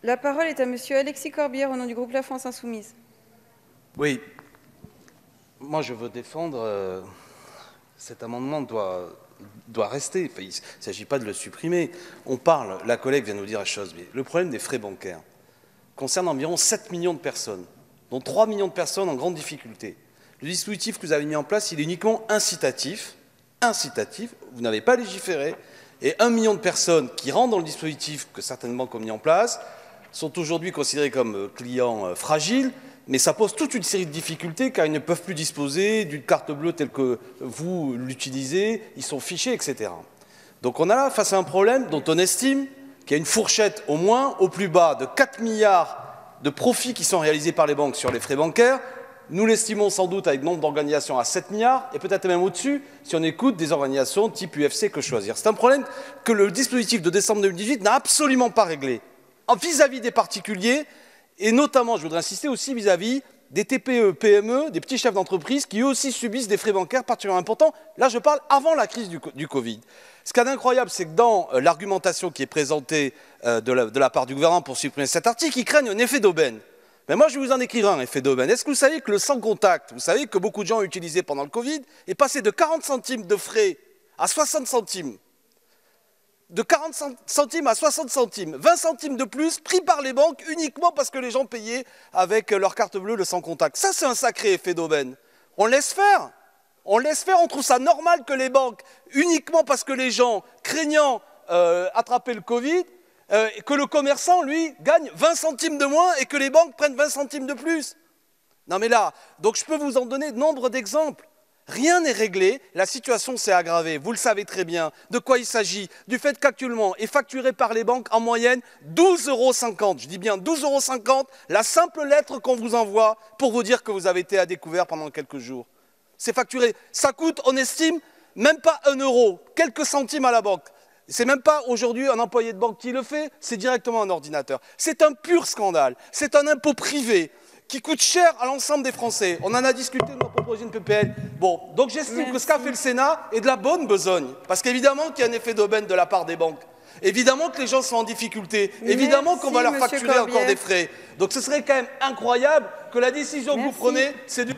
La parole est à monsieur Alexis Corbière, au nom du groupe La France Insoumise. Oui, moi je veux défendre, cet amendement doit rester, enfin, il ne s'agit pas de le supprimer. On parle, la collègue vient de nous dire la chose, mais le problème des frais bancaires concerne environ 7 millions de personnes, dont 3 millions de personnes en grande difficulté. Le dispositif que vous avez mis en place, il est uniquement incitatif, vous n'avez pas légiféré, et 1 million de personnes qui rentrent dans le dispositif que certaines banques ont mis en place sont aujourd'hui considérés comme clients fragiles, mais ça pose toute une série de difficultés car ils ne peuvent plus disposer d'une carte bleue telle que vous l'utilisez, ils sont fichés, etc. Donc on a là face à un problème dont on estime qu'il y a une fourchette au moins au plus bas de 4 milliards de profits qui sont réalisés par les banques sur les frais bancaires. Nous l'estimons sans doute avec nombre d'organisations à 7 milliards et peut-être même au-dessus si on écoute des organisations type UFC Que Choisir. C'est un problème que le dispositif de décembre 2018 n'a absolument pas réglé vis-à-vis des particuliers et notamment, je voudrais insister aussi vis-à-vis des TPE, PME, des petits chefs d'entreprise qui eux aussi subissent des frais bancaires particulièrement importants. Là, je parle avant la crise du Covid. Ce qu'il y a d'incroyable, c'est que dans l'argumentation qui est présentée de la part du gouvernement pour supprimer cet article, ils craignent un effet d'aubaine. Mais moi, je vais vous en écrire un effet d'aubaine. Est-ce que vous savez que le sans contact, vous savez que beaucoup de gens ont utilisé pendant le Covid, est passé de 40 centimes de frais à 60 centimes. De 40 centimes à 60 centimes, 20 centimes de plus pris par les banques uniquement parce que les gens payaient avec leur carte bleue le sans contact. Ça, c'est un sacré effet d'aubaine. On laisse faire. On laisse faire, on trouve ça normal que les banques, uniquement parce que les gens, craignant attraper le Covid, que le commerçant, lui, gagne 20 centimes de moins et que les banques prennent 20 centimes de plus. Non mais là, donc je peux vous en donner nombre d'exemples. Rien n'est réglé, la situation s'est aggravée, vous le savez très bien. De quoi il s'agit? Du fait qu'actuellement est facturé par les banques en moyenne 12,50 €. Je dis bien 12,50 € la simple lettre qu'on vous envoie pour vous dire que vous avez été à découvert pendant quelques jours. C'est facturé. Ça coûte, on estime, même pas 1 €, quelques centimes à la banque. C'est même pas aujourd'hui un employé de banque qui le fait, c'est directement un ordinateur. C'est un pur scandale, c'est un impôt privé qui coûte cher à l'ensemble des Français. On en a discuté, on a proposé une PPL. Bon, donc j'estime que ce qu'a fait le Sénat est de la bonne besogne. Parce qu'évidemment qu'il y a un effet d'aubaine de la part des banques. Évidemment que les gens sont en difficulté. Évidemment qu'on va leur facturer encore des frais. Donc ce serait quand même incroyable que la décision que vous prenez, c'est de...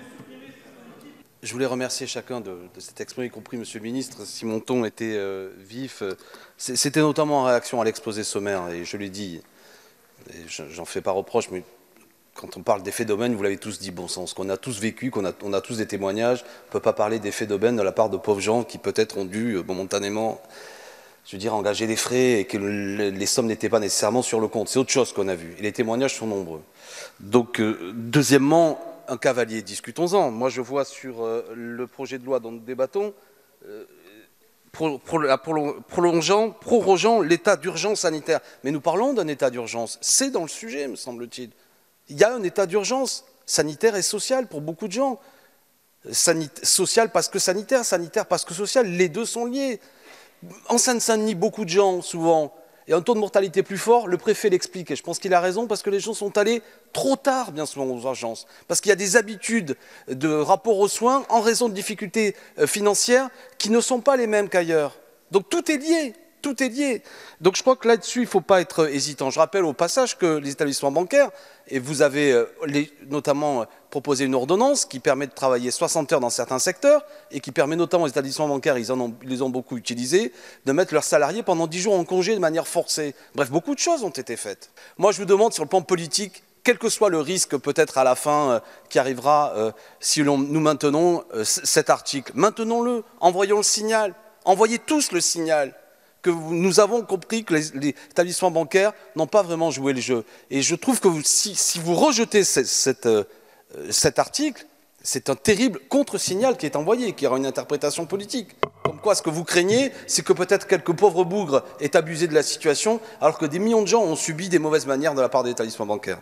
Je voulais remercier chacun de cet exprimé, y compris Monsieur le Ministre, si mon ton était vif. C'était notamment en réaction à l'exposé sommaire, et je l'ai dit, j'en fais pas reproche, mais quand on parle d'effet d'aubaine, vous l'avez tous dit bon sens, qu'on a tous vécu, qu'on a tous des témoignages. On ne peut pas parler d'effet d'aubaine de la part de pauvres gens qui peut-être ont dû momentanément, je veux dire, engager des frais et que les sommes n'étaient pas nécessairement sur le compte. C'est autre chose qu'on a vu. Et les témoignages sont nombreux. Donc, deuxièmement, un cavalier, discutons-en. Moi, je vois sur le projet de loi dont nous débattons, prorogeant l'état d'urgence sanitaire. Mais nous parlons d'un état d'urgence. C'est dans le sujet, me semble-t-il. Il y a un état d'urgence sanitaire et social pour beaucoup de gens. Social parce que sanitaire, sanitaire parce que social, les deux sont liés. En Seine-Saint-Denis, beaucoup de gens, souvent, et un taux de mortalité plus fort, le préfet l'explique, et je pense qu'il a raison, parce que les gens sont allés trop tard, bien souvent, aux urgences. Parce qu'il y a des habitudes de rapport aux soins, en raison de difficultés financières, qui ne sont pas les mêmes qu'ailleurs. Donc tout est lié. Tout est lié. Donc je crois que là-dessus, il ne faut pas être hésitant. Je rappelle au passage que les établissements bancaires, et vous avez notamment proposé une ordonnance qui permet de travailler 60 heures dans certains secteurs et qui permet notamment aux établissements bancaires, ils les ont beaucoup utilisés, de mettre leurs salariés pendant 10 jours en congé de manière forcée. Bref, beaucoup de choses ont été faites. Moi, je vous demande sur le plan politique, quel que soit le risque peut-être à la fin qui arrivera si nous maintenons cet article, maintenons-le, envoyons le signal, envoyez tous le signal que nous avons compris que les établissements bancaires n'ont pas vraiment joué le jeu. Et je trouve que si vous rejetez cet article, c'est un terrible contre-signal qui est envoyé, qui aura une interprétation politique. Comme quoi, ce que vous craignez, c'est que peut-être quelques pauvres bougres aient abusé de la situation, alors que des millions de gens ont subi des mauvaises manières de la part des établissements bancaires.